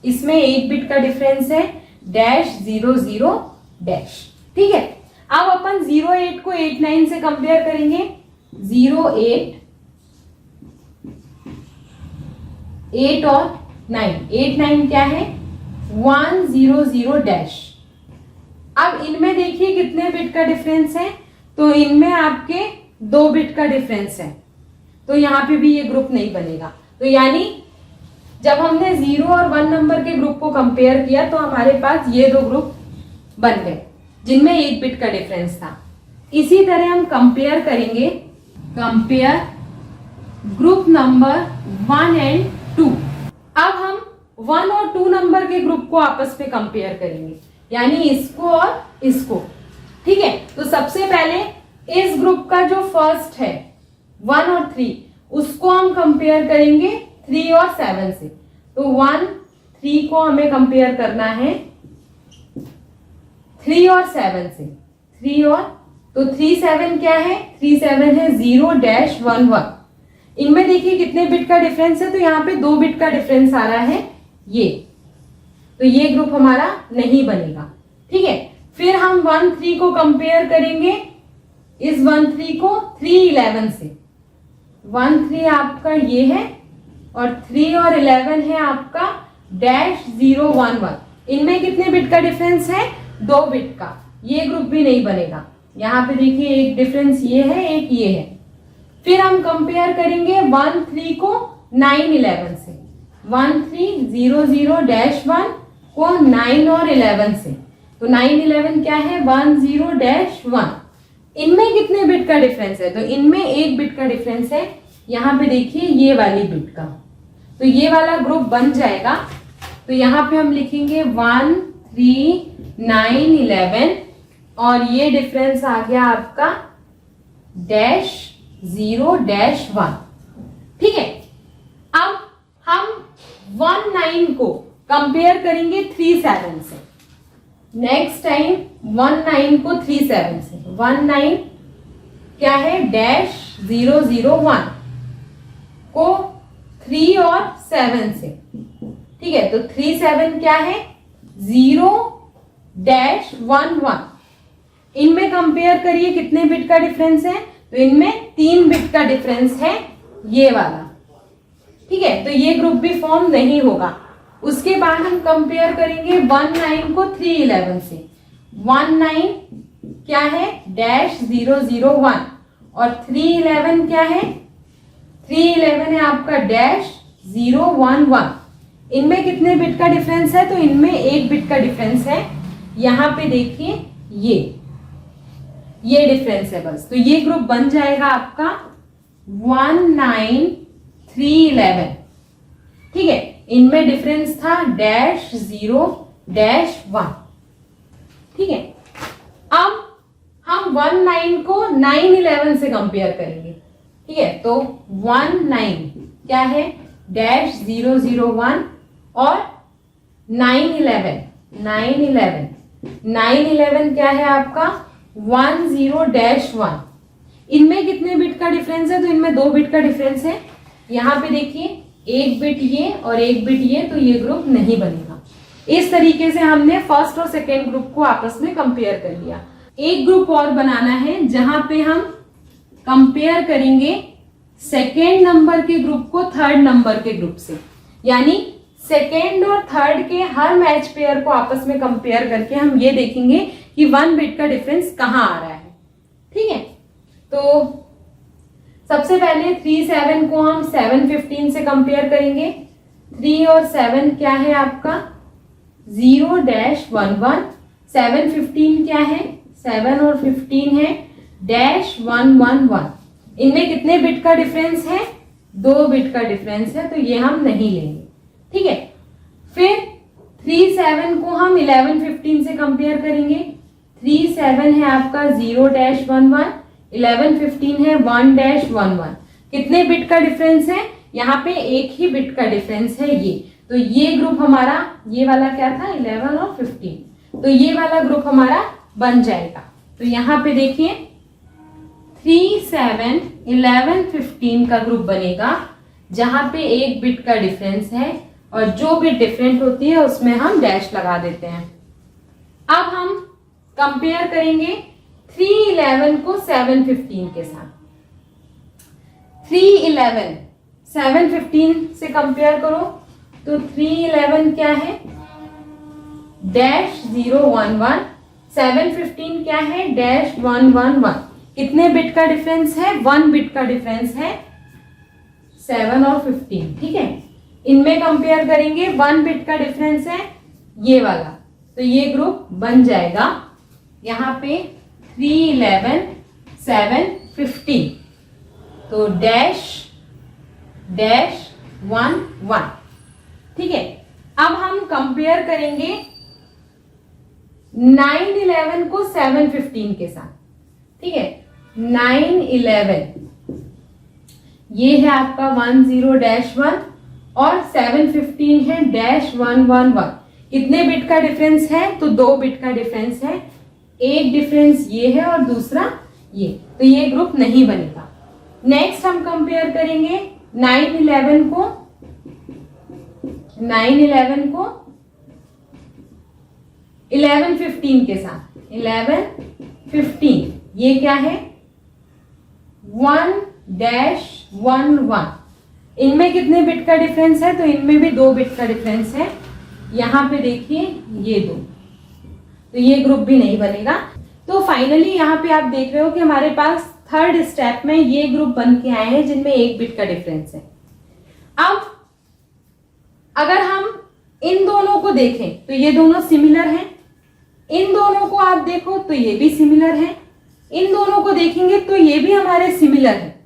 इसमें 1 बिट का डिफरेंस है डैश 0 0 डैश। ठीक है, अब अपन 0 8 को 8 9 से कंपेयर करेंगे। 0 8 8 और 9, 8 9 क्या है? 1 0 0 डैश। अब इनमें देखिए कितने बिट का डिफरेंस है? तो इनमें आपके 2 बिट का डिफरेंस है, तो यहाँ पे भी ये ग्रुप नहीं बनेगा। तो यानी जब हमने 0 और 1 नंबर के ग्रुप को कंपेयर किया तो हमारे पास ये 2 ग्रुप बन गए जिनमें 1 बिट का डिफरेंस था। इसी तरह हम कंपेयर करेंगे, कंपेयर ग्रुप नंबर 1 एंड 2। अब हम 1 और 2 नंबर के ग्रुप को आपस में कंपेयर करेंगे, यानी इसको और इसको। ठीक है, तो सबसे पहले इस ग्रुप का जो फर्स्ट है 1 और 3, उसको हम कंपेयर करेंगे 3 और 7 से। तो 1 3 को हमें कंपेयर करना है 3 और 7 से। 3 और तो 3 7 क्या है, 3 7 है 0-1 1। इनमें देखिए कितने बिट का डिफरेंस है, तो यहाँ पे 2 बिट का डिफरेंस आ रहा है ये, तो ये ग्रुप हमारा नहीं बनेगा। ठीक है, फिर हम 1 3 को कंपेयर करेंगे इस 1 3 को 3 11 से। 1 3 आपका ये है और 3 और 11 है आपका -0-1 1। इनमें कितने बिट का डिफरेंस है, 2 बिट का, ये ग्रुप भी नहीं बनेगा। यहाँ पे देखिए एक डिफरेंस ये है, एक ये है। फिर हम कंपेयर करेंगे 1 3 को 9 11 से। 1 3 0-0-1 को 9 और 11 से, तो 9 11 क्या है 10-1। इनमें कितने बिट का डिफरेंस है, तो इनमें 1 बिट का डिफरेंस है। यहाँ पे देखिए ये वाली बिट का, तो ये वाला ग्रुप बन जाएगा। तो यहाँ पे हम लिखेंगे 1 3 9 11 और ये डिफरेंस आ गया आपका -0-1। ठीक है, अब हम 1 9 को कंपेयर करेंगे 3 7 से। नेक्स्ट टाइम 1 9 को 3 7 से। 1 9 क्या है -0-1 को 3 और 7 से। ठीक है, तो 3 7 क्या है 0-1 1। इनमें कंपेयर करिए कितने बिट का डिफरेंस है, तो इनमें 3 बिट का डिफरेंस है ये वाला। ठीक है, तो ये ग्रुप भी फॉर्म नहीं होगा। उसके बाद हम कंपेयर करेंगे 1 9 को 3 11 से। 1 9 क्या है -0-1 और 3 11 क्या है, 3 11 है आपका -0-1 1। इनमें कितने बिट का डिफरेंस है, तो इनमें 1 बिट का डिफरेंस है। यहाँ पे देखिए ये डिफरेंस है बस, तो ये ग्रुप बन जाएगा आपका 1 9 3 11। ठीक है, इनमें डिफरेंस था -0-1। ठीक है, अब हम 1 9 को 9 11 से कंपेयर करेंगे। ठीक है, तो 1 9 क्या है -0-1 और 9 11 क्या है आपका 10-1। इनमें कितने बिट का डिफरेंस है, तो इनमें 2 बिट का डिफरेंस है। यहाँ पे देखिए 1 बिट ये और 1 बिट ये, तो ये ग्रुप नहीं बनेगा। इस तरीके से हमने फर्स्ट और सेकेंड ग्रुप को आपस में कंपेयर कर लिया। एक ग्रुप और बनाना है जहां पे हम कंपेयर करेंगे सेकेंड नंबर के ग्रुप को थर्ड नंबर के ग्रुप से, यानी सेकेंड और थर्ड के हर मैच पेयर को आपस में कंपेयर करके हम ये देखेंगे कि 1 बिट का डिफरेंस कहाँ आ रहा है। ठीक है, तो सबसे पहले 3 7 को हम 7 15 से कंपेयर करेंगे। 3 और 7 क्या है आपका 0-1 1। 7 15 क्या है 7 और 15 है -1 1 1। इनमें कितने बिट का डिफरेंस है, 2 बिट का डिफरेंस है, तो ये हम नहीं लेंगे। ठीक है, फिर 3 7 को हम 11 15 से कंपेयर करेंगे। 3 7 है आपका 0-1 1, 11 15 है 1-1 1। कितने बिट का डिफरेंस है, यहाँ पे 1 ही बिट का डिफरेंस है ये, तो ये ग्रुप हमारा, ये वाला क्या था 11 और 15, तो ये वाला ग्रुप हमारा बन जाएगा। तो यहाँ पे देखिए 3 7 11 15 का ग्रुप बनेगा जहां पे 1 बिट का डिफरेंस है और जो बिट डिफरेंट होती है उसमें हम डैश लगा देते हैं। अब हम कंपेयर करेंगे 3 11 को 7 15 के साथ। 3 11 7 15 से कंपेयर करो तो 3 11 क्या है -0 1 1। 7 15 क्या है -1 1 1। कितने बिट का डिफरेंस है, 1 बिट का डिफरेंस है 7 और 15। ठीक है, इनमें कंपेयर करेंगे 1 बिट का डिफरेंस है ये वाला, तो ये ग्रुप बन जाएगा यहाँ पे 3 11 7 15, तो -1 1। ठीक है, अब हम कंपेयर करेंगे 9 11 को 7 15 के साथ। ठीक है, 9 11 ये है आपका 10-1 और 715 है -111। कितने बिट का डिफरेंस है? तो 2 बिट का डिफरेंस है। एक डिफरेंस ये है और दूसरा ये, तो ये ग्रुप नहीं बनेगा। नेक्स्ट हम कंपेयर करेंगे 9-11 को 11-15 के साथ। 11-15 ये क्या है? 1-1-1। इनमें कितने बिट का डिफरेंस है? तो इनमें भी 2 बिट का डिफरेंस है। यहाँ पे देखिए ये 2, तो ये ग्रुप भी नहीं बनेगा। तो फाइनली यहाँ पे आप देख रहे हो कि हमारे पास थर्ड स्टेप में ये ग्रुप बन के आए हैं जिनमें 1 बिट का डिफरेंस है। अब अगर हम इन दोनों को देखें तो ये दोनों सिमिलर हैं। इन दोनों को आप देखो तो ये भी सिमिलर है। इन दोनों को देखेंगे तो ये भी हमारे सिमिलर है।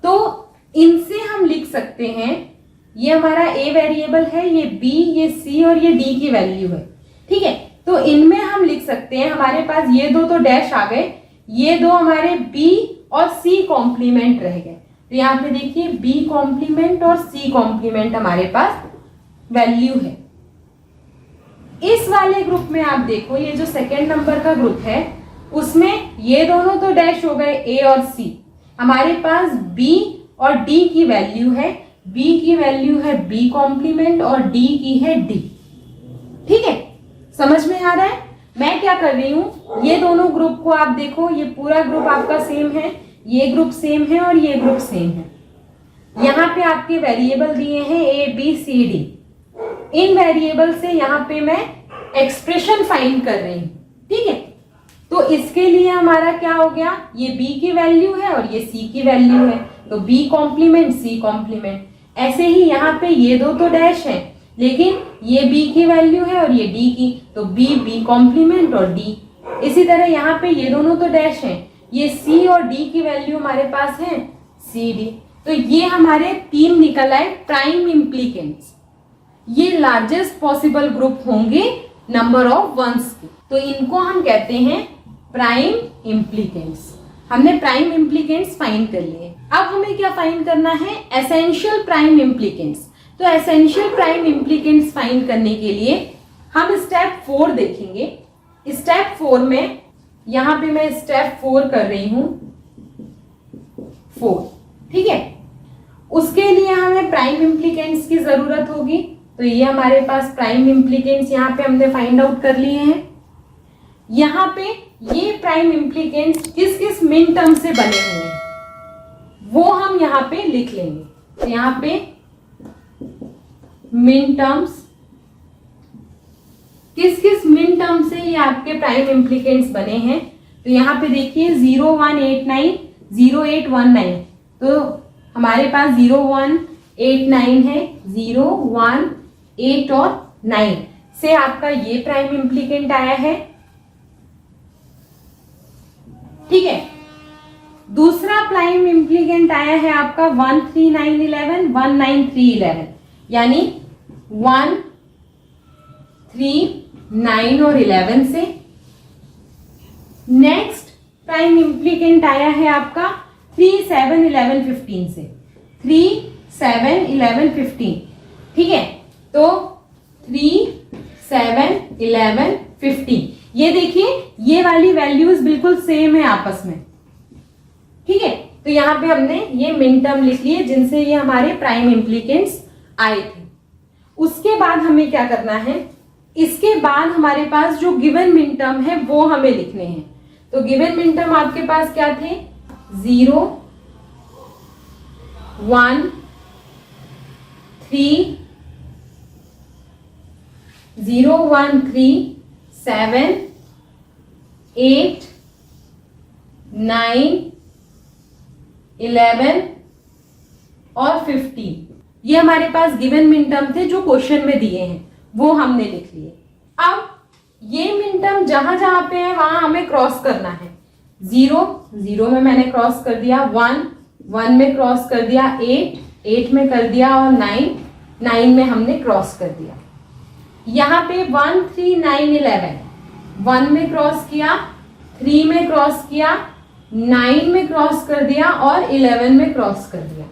तो इनसे हम लिख सकते हैं, ये हमारा a वेरिएबल है, ये b, ये c और ये d की वैल्यू है। ठीक है, तो इनमें हम लिख सकते हैं, हमारे पास ये 2 तो डैश आ गए, ये 2 हमारे b और c कॉम्प्लीमेंट रह गए। तो यहाँ पे देखिए b कॉम्प्लीमेंट और c कॉम्प्लीमेंट हमारे पास वैल्यू है। इस वाले ग्रुप में आप देखो, ये जो सेकेंड नंबर का ग्रुप है उसमें ये दोनों तो डैश हो गए a और c, हमारे पास b और d की वैल्यू है। b की वैल्यू है b कॉम्प्लीमेंट और d की है d। ठीक है, समझ में आ रहा है? मैं क्या कर रही हूं, ये दोनों ग्रुप को आप देखो, ये पूरा ग्रुप आपका सेम है, ये ग्रुप सेम है और ये ग्रुप सेम है। यहाँ पे आपके वेरिएबल दिए हैं a b c d। In variable से यहाँ पे मैं एक्सप्रेशन फाइंड कर रही हूं। ठीक है, तो इसके लिए हमारा क्या हो गया, ये b की वैल्यू है और ये c की वैल्यू है, तो b कॉम्प्लीमेंट c कॉम्प्लीमेंट। ऐसे ही यहाँ पे ये 2 तो डैश है, लेकिन ये b की वैल्यू है और ये d की, तो b कॉम्प्लीमेंट और d। इसी तरह यहाँ पे ये दोनों तो डैश हैं, ये c और d की वैल्यू हमारे पास है c d। तो ये हमारे 3 निकल आए प्राइम इम्प्लीकेंट्स। ये लार्जेस्ट पॉसिबल ग्रुप होंगे नंबर ऑफ वंस के, तो इनको हम कहते हैं प्राइम इम्प्लीकेंट्स। हमने प्राइम इम्प्लीकेंट्स फाइंड कर लिए। अब हमें क्या फाइंड करना है, एसेंशियल प्राइम इम्प्लीकेंट्स। तो एसेंशियल प्राइम इम्प्लीकेंट्स फाइंड करने के लिए हम स्टेप 4 देखेंगे। स्टेप 4 में, यहाँ पे मैं स्टेप 4 कर रही हूं 4। ठीक है, उसके लिए हमें प्राइम इम्प्लीकेंट्स की जरूरत होगी। तो ये हमारे पास प्राइम इम्प्लीकेंट्स यहाँ पे हमने फाइंड आउट कर लिए हैं। यहाँ पे ये प्राइम इम्प्लीकेंट्स किस किस मिन टर्म से बने हुए हैं वो हम यहाँ पे लिख लेंगे। तो यहाँ पे मिन टर्म्स, किस किस मिन टर्म से ये आपके प्राइम इम्प्लीकेंट्स बने हैं। तो यहाँ पे देखिए 0189 0819, तो हमारे पास 0189 है, 0 1 8 और 9 से आपका ये प्राइम इम्प्लीकेंट आया है। ठीक है, दूसरा प्राइम इम्प्लीकेंट आया है आपका 13911 19311, यानी 1 3 9 और 11 से। नेक्स्ट प्राइम इम्प्लीकेंट आया है आपका 3 7 11 15 से, 3 7 11 15। ठीक है, तो 3 7 11 15, ये देखिए ये वाली वैल्यूज बिल्कुल सेम है आपस में। ठीक है, तो यहाँ पे हमने ये मिन टर्म लिख लिए जिनसे ये हमारे प्राइम इम्प्लीकेंट्स आए थे। उसके बाद हमें क्या करना है, इसके बाद हमारे पास जो गिवन मिन टर्म है वो हमें लिखने हैं। तो गिवन मिन टर्म आपके पास क्या थे, 0 1 3 0 1 3 7 8 9 11 और 15, ये हमारे पास गिवन मिन टर्म थे जो क्वेश्चन में दिए हैं, वो हमने लिख लिए। अब ये मिन टर्म जहां जहां पे है वहां हमें क्रॉस करना है। 0 0 में मैंने क्रॉस कर दिया, 1 1 में क्रॉस कर दिया, 8 8 में कर दिया और 9 9 में हमने क्रॉस कर दिया। यहाँ पे 1 3 9 11, 1 में क्रॉस किया, 3 में क्रॉस किया, 9 में क्रॉस कर दिया और 11 में क्रॉस कर दिया।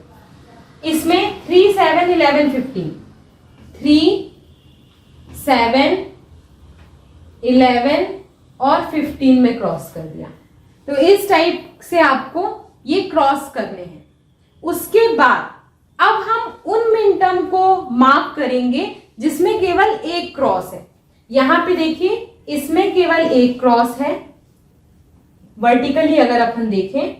इसमें 3, 7, 11, 15, 3, 7, 11 और 15 में क्रॉस कर दिया। तो इस टाइप से आपको ये क्रॉस करने हैं। उसके बाद अब हम उन मिनटर्म को मार्क करेंगे जिसमें केवल एक क्रॉस है। यहां पे देखिए, इसमें केवल एक क्रॉस है। वर्टिकली अगर अपन देखें,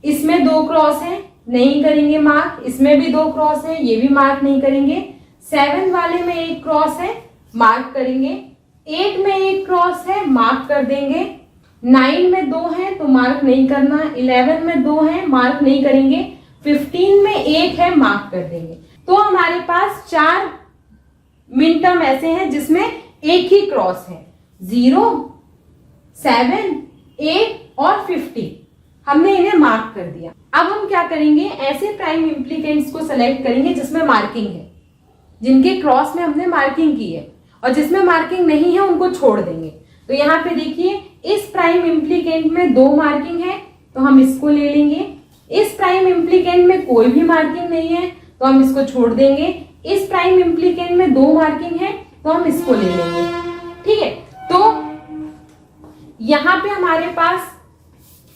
इसमें 2 क्रॉस है, नहीं करेंगे मार्क। इसमें भी 2 क्रॉस है, ये भी मार्क नहीं करेंगे। 7 वाले में एक क्रॉस है, मार्क करेंगे। 8 में एक क्रॉस है, मार्क कर देंगे। 9 में 2 है तो मार्क नहीं करना। 11 में 2 है, मार्क नहीं करेंगे। 15 में 1 है, मार्क कर देंगे। तो हमारे पास 4 मिनटर्म ऐसे हैं जिसमें एक ही क्रॉस है, 0, 7, 8 और 15। हमने इन्हें मार्क कर दिया। अब हम क्या करेंगे, ऐसे प्राइम इम्प्लीकेंट्स को सेलेक्ट करेंगे जिसमें मार्किंग है, जिनके क्रॉस में हमने मार्किंग की है, और जिसमें मार्किंग नहीं है उनको छोड़ देंगे। तो यहाँ पे देखिए, इस प्राइम इम्प्लीकेंट में 2 मार्किंग है तो हम इसको ले लेंगे। इस प्राइम इम्प्लीकेंट में कोई भी मार्किंग नहीं है तो हम इसको छोड़ देंगे। इस प्राइम इम्प्लीकेंट में 2 मार्किंग है तो हम इसको ले लेंगे। ठीक है, तो यहां पे हमारे पास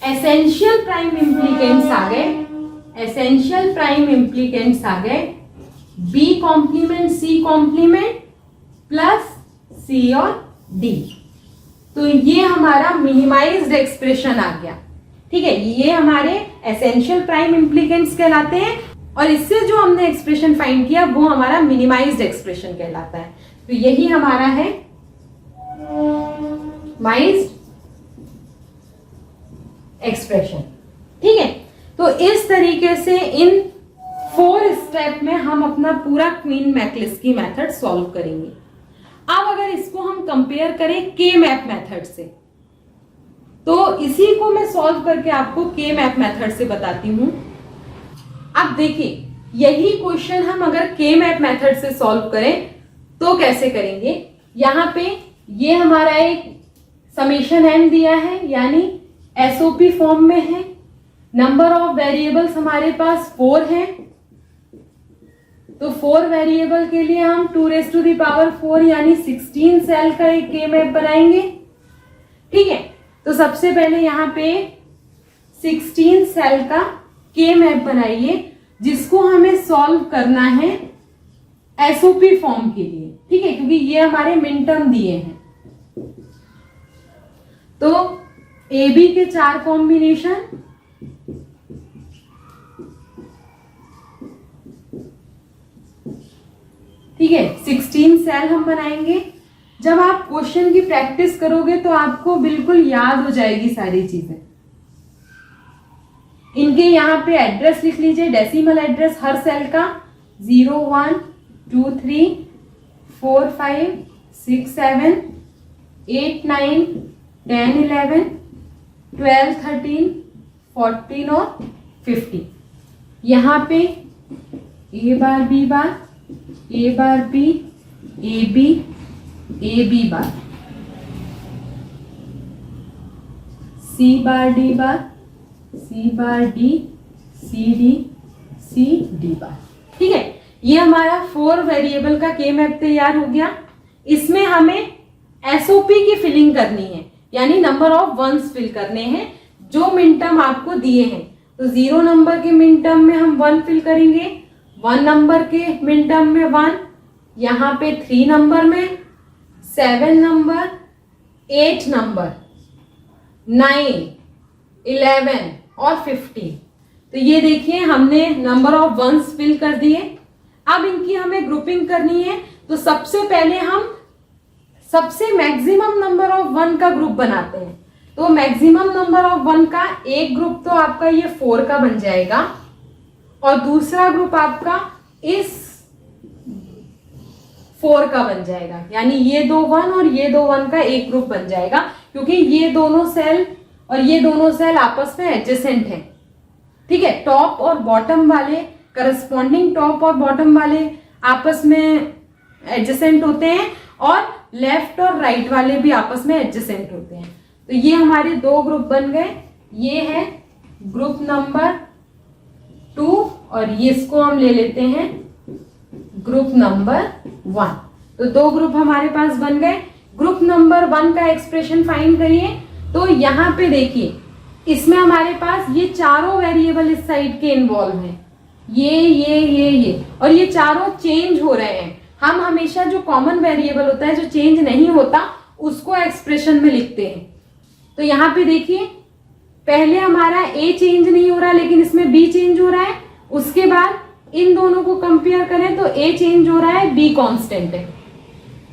एसेंशियल प्राइम इम्प्लीकेंट्स आ गए। एसेंशियल प्राइम इम्प्लीकेंट्स आ गए B complement C complement plus C और D। तो ये हमारा मिनिमाइज्ड एक्सप्रेशन आ गया। ठीक है, ये हमारे एसेंशियल प्राइम इम्प्लीकेंट्स कहलाते हैं, और इससे जो हमने एक्सप्रेशन फाइंड किया वो हमारा मिनिमाइज्ड एक्सप्रेशन कहलाता है। तो यही हमारा है मिनिमाइज्ड एक्सप्रेशन। ठीक है, तो इस तरीके से इन 4 स्टेप में हम अपना पूरा क्वीन मैकलिस्की मेथड सॉल्व करेंगे। अब अगर इसको हम कंपेयर करें के मैप मेथड से, तो इसी को मैं सॉल्व करके आपको के मैप मेथड से बताती हूं। अब देखिए, यही क्वेश्चन हम अगर के मैप मेथड से सॉल्व करें तो कैसे करेंगे। यहां पे ये हमारा एक समेशन n दिया है, यानी एसओपी फॉर्म में है। नंबर ऑफ वेरिएबल्स हमारे पास 4 हैं, तो 4 वेरिएबल के लिए हम 2⁴ यानी 16 सेल का एक के मैप बनाएंगे। ठीक है, तो सबसे पहले यहाँ पे 16 सेल का के मैप बनाइए, जिसको हमें सॉल्व करना है एसओपी फॉर्म के लिए। ठीक है, क्योंकि ये हमारे मिनटर्म दिए हैं। तो ए बी के 4 कॉम्बिनेशन, ठीक है, 16 सेल हम बनाएंगे। जब आप क्वेश्चन की प्रैक्टिस करोगे तो आपको बिल्कुल याद हो जाएगी सारी चीजें। इनके यहाँ पे एड्रेस लिख लीजिए, डेसिमल एड्रेस हर सेल का 0, 1, 2, 3, 4, 5, 6, 7, 8, 9, 10, 11, 12, 13, 14 और 50। यहाँ पे A bar B bar, A bar B, A B bar, C bar D bar, C bar D, C D bar. ठीक है, ये हमारा 4 वेरिएबल का के मैप तैयार हो गया। इसमें हमें एसओपी की फिलिंग करनी है, यानी नंबर ऑफ वंस फिल करने हैं जो मिनटर्म आपको दिए हैं। तो 0 नंबर के मिनटर्म में हम 1 फिल करेंगे, 1 नंबर के मिनटर्म में 1, यहाँ पे 3 नंबर में, 7 नंबर, 8 नंबर, 9, 11 और 15। तो ये देखिए, हमने नंबर ऑफ वंस फिल कर दिए। अब इनकी हमें ग्रुपिंग करनी है। तो सबसे पहले हम सबसे मैक्सिमम नंबर ऑफ 1 का ग्रुप बनाते हैं। तो मैक्सिमम नंबर ऑफ 1 का एक ग्रुप तो आपका ये 4 का बन जाएगा, और दूसरा ग्रुप आपका इस 4 का बन जाएगा, यानी ये 2 1 और ये 2 1 का एक ग्रुप बन जाएगा, क्योंकि ये दोनों सेल और ये दोनों सेल आपस में एडजेसेंट हैं। ठीक है, टॉप और बॉटम वाले, करस्पॉन्डिंग टॉप और बॉटम वाले आपस में एडजेसेंट होते हैं, और लेफ्ट और राइट वाले भी आपस में एडजेसेंट होते हैं। तो ये हमारे 2 ग्रुप बन गए, ये है ग्रुप नंबर 2 और ये इसको हम ले लेते हैं ग्रुप नंबर 1। तो 2 ग्रुप हमारे पास बन गए। ग्रुप नंबर 1 का एक्सप्रेशन फाइंड करिए। तो यहाँ पे देखिए, इसमें हमारे पास ये चारों वेरिएबल इस साइड के इन्वॉल्व हैं, ये और ये चारों चेंज हो रहे हैं। हम हमेशा जो कॉमन वेरिएबल होता है, जो चेंज नहीं होता, उसको एक्सप्रेशन में लिखते हैं। तो यहाँ पे देखिए, पहले हमारा a चेंज नहीं हो रहा, लेकिन इसमें b चेंज हो रहा है। उसके बाद इन दोनों को कंपेयर करें तो a चेंज हो रहा है, b कांस्टेंट है।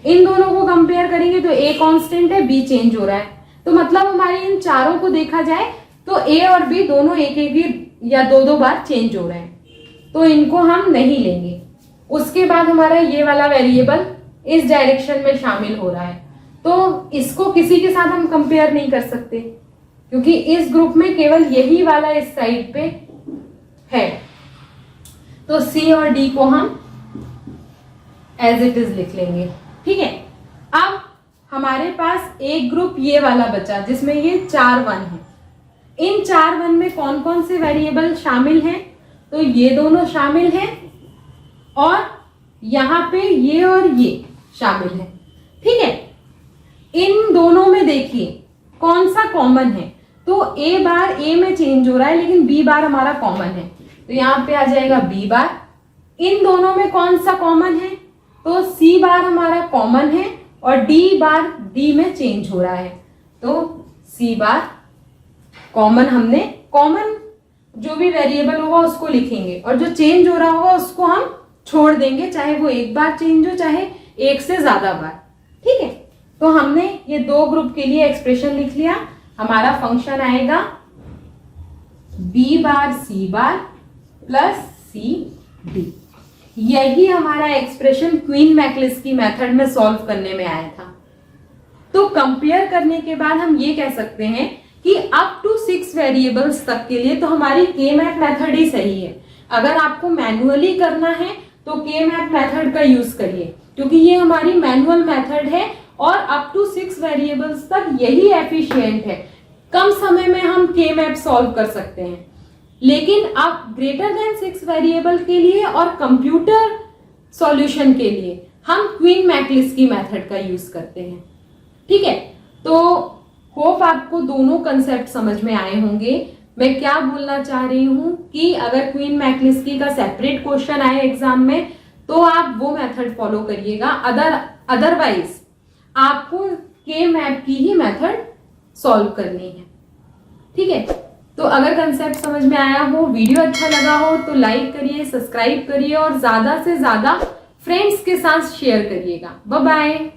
इन दोनों को कंपेयर करेंगे तो a कांस्टेंट है, b चेंज हो रहा है। तो मतलब हमारे इन चारों को देखा जाए तो a और b दोनों एक एक या दो बार चेंज हो रहे हैं, तो इनको हम नहीं लेंगे। उसके बाद हमारा ये वाला वेरिएबल इस डायरेक्शन में शामिल हो रहा है, तो इसको किसी के साथ हम कंपेयर नहीं कर सकते, क्योंकि इस ग्रुप में केवल यही वाला इस साइड पे है। तो C और D को हम एज इट इज लिख लेंगे। ठीक है, अब हमारे पास एक ग्रुप ये वाला बचा जिसमें ये 4 1 है। इन 4 1 में कौन कौन से वेरिएबल शामिल हैं? तो ये दोनों शामिल हैं और यहाँ पे ये और ये शामिल है। ठीक है, इन दोनों में देखिए कौन सा कॉमन है। तो a बार a में चेंज हो रहा है, लेकिन b बार हमारा कॉमन है, तो यहाँ पे आ जाएगा b बार। इन दोनों में कौन सा कॉमन है? तो c बार हमारा कॉमन है और d बार d में चेंज हो रहा है, तो c बार कॉमन। हमने कॉमन जो भी वेरिएबल होगा उसको लिखेंगे और जो चेंज हो रहा होगा उसको हम छोड़ देंगे, चाहे वो एक बार चेंज हो चाहे एक से ज्यादा बार। ठीक है, तो हमने ये 2 ग्रुप के लिए एक्सप्रेशन लिख लिया। हमारा फंक्शन आएगा b बार c बार प्लस c d। यही हमारा एक्सप्रेशन क्वीन मैकलिस्की मेथड में सॉल्व करने में आया था। तो कंपेयर करने के बाद हम ये कह सकते हैं कि अप टू 6 वेरिएबल्स तक के लिए तो हमारी K-मैप मेथड ही सही है। अगर आपको मैन्युअली करना है तो K-मैप मेथड का यूज करिए, क्योंकि ये हमारी मैनुअल मेथड है और अप टू 6 वेरिएबल्स तक यही एफिशिएंट है। कम समय में हम K-मैप सॉल्व कर सकते हैं, लेकिन अब ग्रेटर देन 6 वेरिएबल के लिए और कंप्यूटर सॉल्यूशन के लिए हम क्वीन मैकलिस्की मेथड का यूज करते हैं। ठीक है, तो होप आपको दोनों कंसेप्ट समझ में आए होंगे। मैं क्या बोलना चाह रही हूं कि अगर क्वीन मैकलिस्की का सेपरेट क्वेश्चन आए एग्जाम में तो आप वो मेथड फॉलो करिएगा, अदरवाइज आपको K-मैप की ही मेथड सॉल्व करनी है। ठीक है, तो अगर कंसेप्ट समझ में आया हो, वीडियो अच्छा लगा हो तो लाइक करिए, सब्सक्राइब करिए और ज्यादा से ज्यादा फ्रेंड्स के साथ शेयर करिएगा। Bye bye.